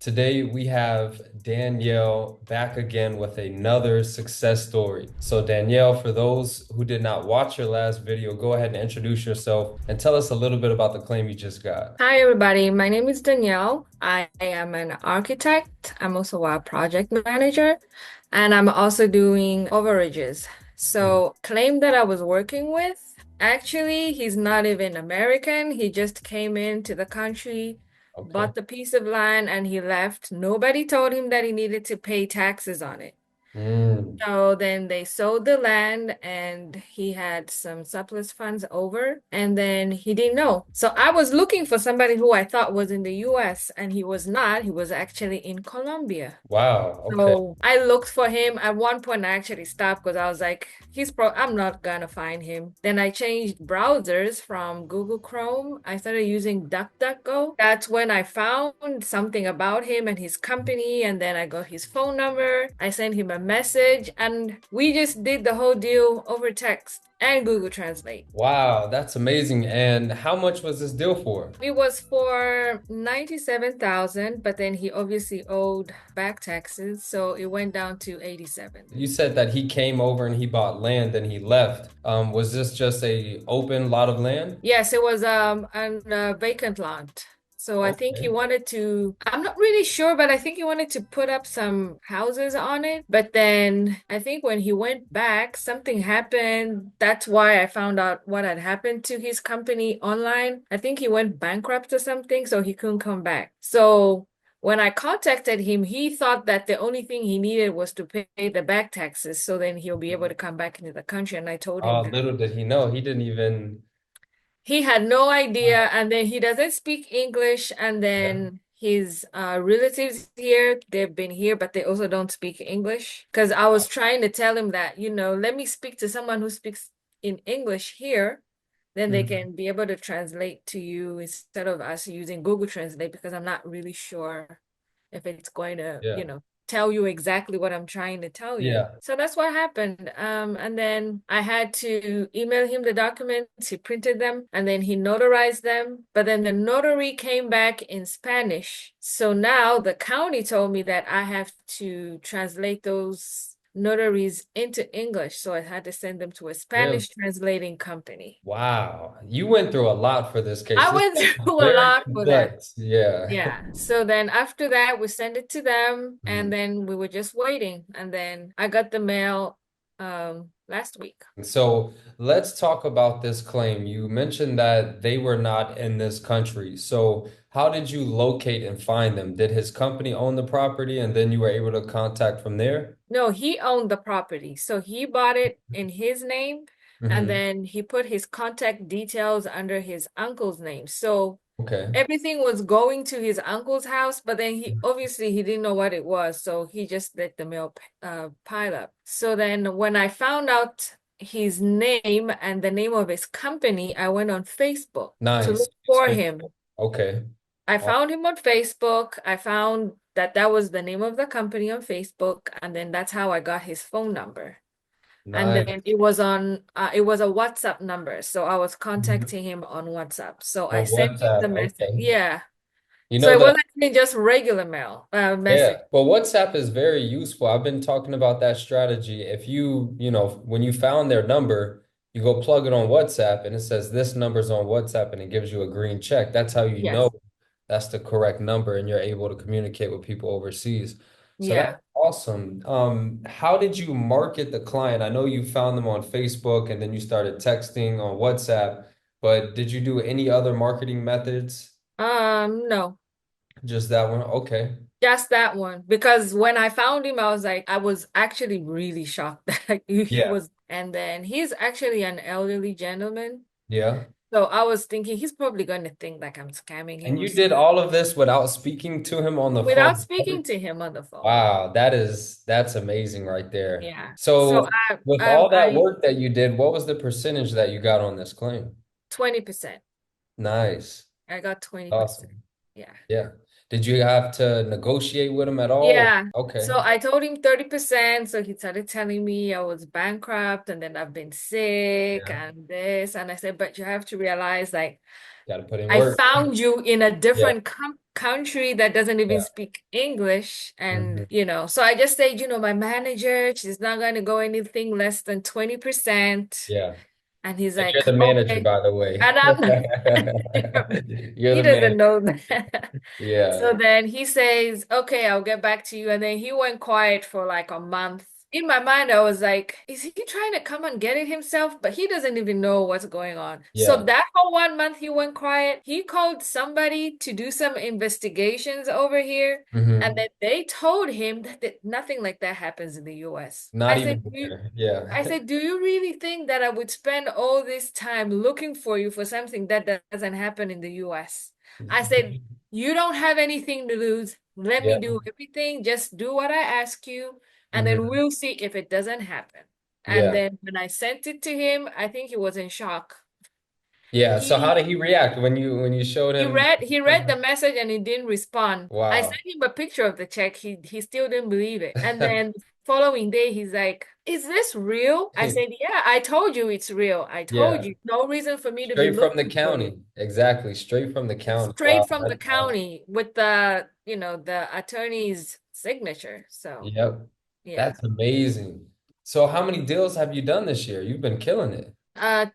Today we have Danielle back again with another success story. So, Danielle, for those who did not watch your last video, go ahead and introduce yourself and tell us a little bit about the claim you just got. Hi, everybody. My name is Danielle. I am an architect. I'm also a project manager, and I'm also doing overages. Mhm. So, claim that I was working with, actually, he's not even American. He just came into the country, Okay. bought the piece of land, and he left. Nobody told him that he needed to pay taxes on it. Mm. So then they sold the land and he had some surplus funds over and then he didn't know. So I was looking for somebody who I thought was in the US and he was not. He was actually in Colombia. Wow. Okay. So I looked for him. At one point, I actually stopped because I was like, I'm not gonna find him. Then I changed browsers from Google Chrome. I started using DuckDuckGo. That's when I found something about him and his company, and then I got his phone number. I sent him a message, and we just did the whole deal over text and Google Translate. Wow, that's amazing. And how much was this deal for? It was for 97,000, but then he obviously owed back taxes, so it went down to 87. You said that he came over and he bought land and he left. Was this just a open lot of land? Yes, it was an vacant lot. So I think he Okay. wanted to, I'm not really sure, but I think he wanted to put up some houses on it. But then I think when he went back, something happened. That's why I found out what had happened to his company online. I think he went bankrupt or something, so he couldn't come back. So when I contacted him, he thought that the only thing he needed was to pay the back taxes, so then he'll be able to come back into the country. And I told him that. Little did he know, he didn't even. He had no Wow. idea, and then he doesn't speak English, and Yeah. then his relatives here, they've been here, but they also don't speak English. Because I was trying to tell him that, let me speak to someone who speaks in English here, then they Mhm. can be able to translate to you instead of us using Google Translate, because I'm not really sure if it's going to, Yeah. tell you exactly what I'm trying to tell you. Yeah. So that's what happened. And then I had to email him the documents. He printed them and then he notarized them. But then the notary came back in Spanish. So now the county told me that I have to translate those notaries into English. So I had to send them to a Really? Spanish translating company. Wow. You went through a lot for this case. I This went is through a very lot for that. complex. Yeah. Yeah. So then after that, we sent it to them and Mhm. then we were just waiting. And then I got the mail last week. So let's talk about this claim. You mentioned that they were not in this country. So how did you locate and find them? Did his company own the property and then you were able to contact from there? No, he owned the property. So he bought it in his name and Hmm. then he put his contact details under his uncle's name. So Okay. everything was going to his uncle's house, but then he didn't know what it was, so he just let the mail pile up. So then when I found out his name and the name of his company, I went on Facebook to Nice. look for him. Okay. I Aw- found him on Facebook. I found that that was the name of the company on Facebook, and then that's how I got his phone number. And Nice. then it was a WhatsApp number, so I was Mhm. contacting him on WhatsApp. So I On sent him the WhatsApp. message. Okay. Yeah. You So know it the wasn't even just regular mail, Yeah, message. well, WhatsApp is very useful. I've been talking about that strategy. If when you found their number, you go plug it on WhatsApp and it says this number's on WhatsApp and it gives you a green check. That's how you know Yes. that's the correct number and you're able to communicate with people overseas. So that's Yeah. awesome. How did you market the client? I know you found them on Facebook and then you started texting on WhatsApp, but did you do any other marketing methods? No, Just that one? Okay. just that one. Because when I found him, I was actually really shocked that he Yeah. was, and then he's actually an elderly gentleman. Yeah. So I was thinking he's probably going to think like I'm scamming him And or you did something all of this without speaking to him on the without phone? speaking to him on the phone. Wow, that's amazing right there. Yeah. So So with I, all that I work that you did, what was the percentage that you got on this claim? 20%. Nice. I got 20%. Awesome. Yeah. Yeah. Did you have to negotiate with him at all? Yeah. Okay. So I told him 30%. So he started telling me I was bankrupt and then I've been sick Yeah. and this. And I said, but you have to realize, like, Got to put in I work. found you in a Yeah. different country that doesn't even Yeah. speak English. And, Hmm. so I just said, my manager, she's not going to go anything less than 20%. Yeah. And he's And you're like, the manager, okay. by the way. And I'm not, You're he the doesn't manager. know that. Yeah. So then he says, okay, I'll get back to you. And then he went quiet for like a month. In my mind, I was like, is he trying to come and get it himself? But he doesn't even know what's going on. So Yeah. that whole 1 month he went quiet, he called somebody to do some investigations over here. And Hmm. then they told him that nothing like that happens in the US. Not even there. I Yeah. said, do you really think that I would spend all this time looking for you for something that doesn't happen in the US? I said, you don't have anything to lose. Let me Yeah. do everything. Just do what I ask you, and then Hmm. we'll see if it doesn't happen. And Yeah. then when I sent it to him, I think he was in shock. Yeah. So how He did he react when you showed he him? read he read the message and he didn't respond. I Wow. sent him a picture of the check. He still didn't believe it. And then the following day he's like, "Is this real?" I said, "Yeah, I told you it's real. I told Yeah. you. No reason for me to be Straight from the looking for you." county. Exactly. Straight from the It's county. straight Wow. from the That's awesome. county with the attorney's signature. So, Yep. yeah. That's amazing. So how many deals have you done this year? You've been killing it.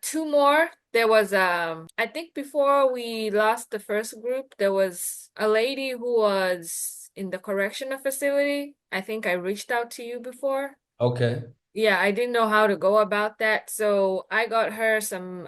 Two more. There was I think before we lost the first group, there was a lady who was in the correctional facility. I think I reached out to you before. Okay. Yeah, I didn't know how to go about that. So I got her some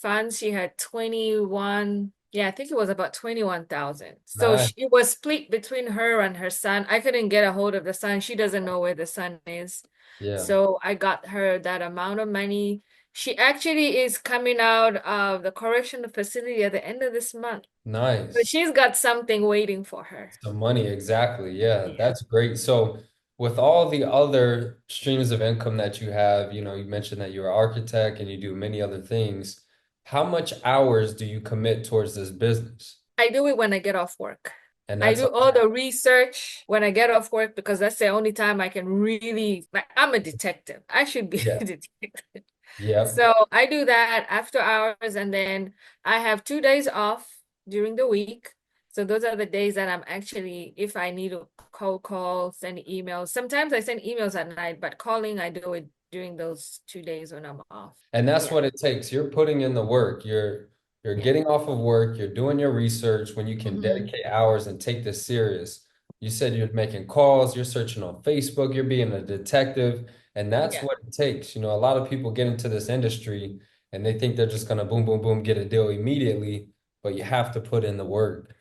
funds. She had 21, yeah, I think it was about 21,000. So Nice. it was split between her and her son. I couldn't get a hold of the son. She doesn't know where the son is. Yeah. So I got her that amount of money. She actually is coming out of the correctional facility at the end of this month. But Nice. she's got something waiting for her. Some money, exactly. Yeah, Yeah. that's great. So, with all the other streams of income that you have, you mentioned that you're an architect and you do many other things. How much hours do you commit towards this business? I do it when I get off work. And I that's do all the research when I get off work because that's the only time I can really, like, I'm a detective. I should be yeah, a detective. yep. So I do that after hours, and then I have 2 days off during the week. So those are the days that I'm actually, if I need to call, send emails. Sometimes I send emails at night, but calling, I do it during those 2 days when I'm off. And that's Yeah, what it takes. You're putting in the work. You're yeah. getting off of work, you're doing your research when you can Hmm. dedicate hours and take this serious. You said you're making calls, you're searching on Facebook, you're being a detective, and that's Yeah. what it takes. A lot of people get into this industry and they think they're just gonna boom, boom, boom, get a deal immediately, but you have to put in the work.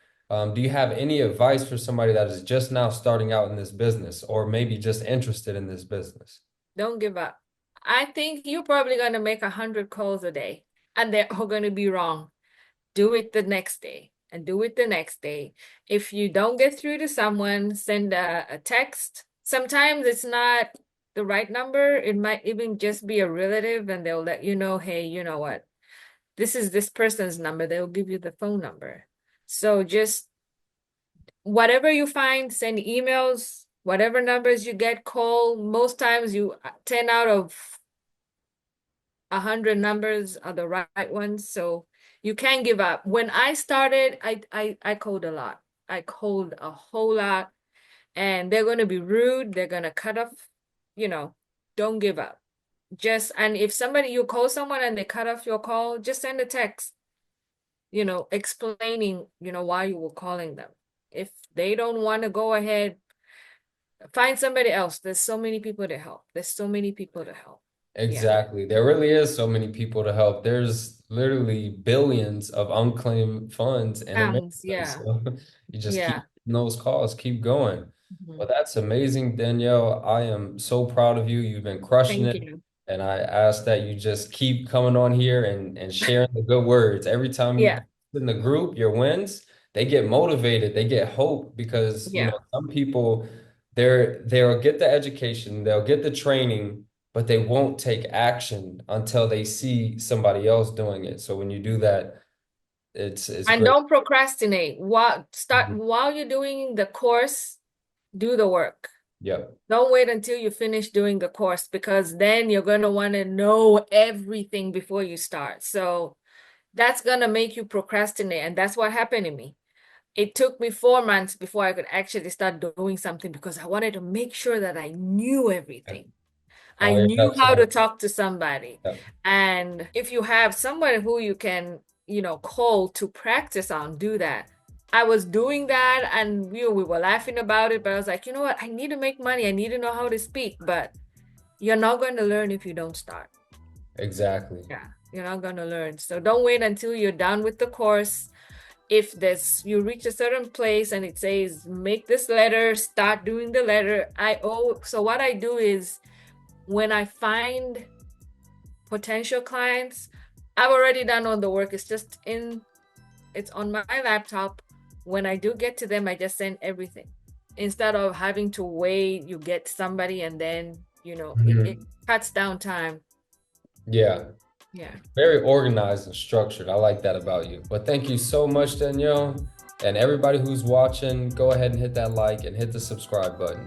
Do you have any advice for somebody that is just now starting out in this business or maybe just interested in this business? Don't give up. I think you're probably going to make 100 calls a day, and they're all going to be wrong. Do it the next day and do it the next day. If you don't get through to someone, send a text. Sometimes it's not the right number. It might even just be a relative, and they'll let you know, hey, you know what? This is this person's number. They'll give you the phone number. So just whatever you find, send emails, whatever numbers you get, call. Most times 10 out of 100 numbers are the right ones. So you can't give up. When I started, I called a lot. I called a whole lot, and they're gonna be rude. They're gonna cut off, you know, don't give up. And if you call someone and they cut off your call, just send a text, explaining, why you were calling them. If they don't want to go ahead, find somebody else. There's so many people to help. There's so many people to help. Yeah. Exactly. There really is so many people to help. There's literally billions of unclaimed funds in America. Sounds, yeah. So you just keep Yeah. getting those calls, keep going. Mhm. Well, that's amazing, Danielle. I am so proud of you. You've been crushing Thank it. you. And I ask that you just keep coming on here and sharing the good words. Every time you Yeah. post in the group, your wins, they get motivated, they get hope because, Yeah. some people they'll get the education, they'll get the training, but they won't take action until they see somebody else doing it. So when you do that, it's And great. don't procrastinate. Mhm. While you're doing the course, do the work. Yep. Don't wait until you finish doing the course because then you're going to want to know everything before you start. So that's going to make you procrastinate. And that's what happened to me. It took me 4 months before I could actually start doing something because I wanted to make sure that I knew everything. I Oh, yeah, knew that's how to talk to somebody. yeah, And if you have someone who you can, call to practice on, do that. I was doing that and we were laughing about it, but I was like, you know what? I need to make money. I need to know how to speak, but you're not going to learn if you don't start. exactly. Yeah, you're not going to learn. So don't wait until you're done with the course. If there's you reach a certain place and it says make this letter, start doing the letter. So what I do is when I find potential clients, I've already done all the work. It's on my laptop. When I do get to them, I just send everything. Instead of having to wait, you get somebody and then, it Mhm. cuts down time. Yeah. Yeah. Very organized and structured. I like that about you. But thank you so much, Danielle. And everybody who's watching, go ahead and hit that like and hit the subscribe button.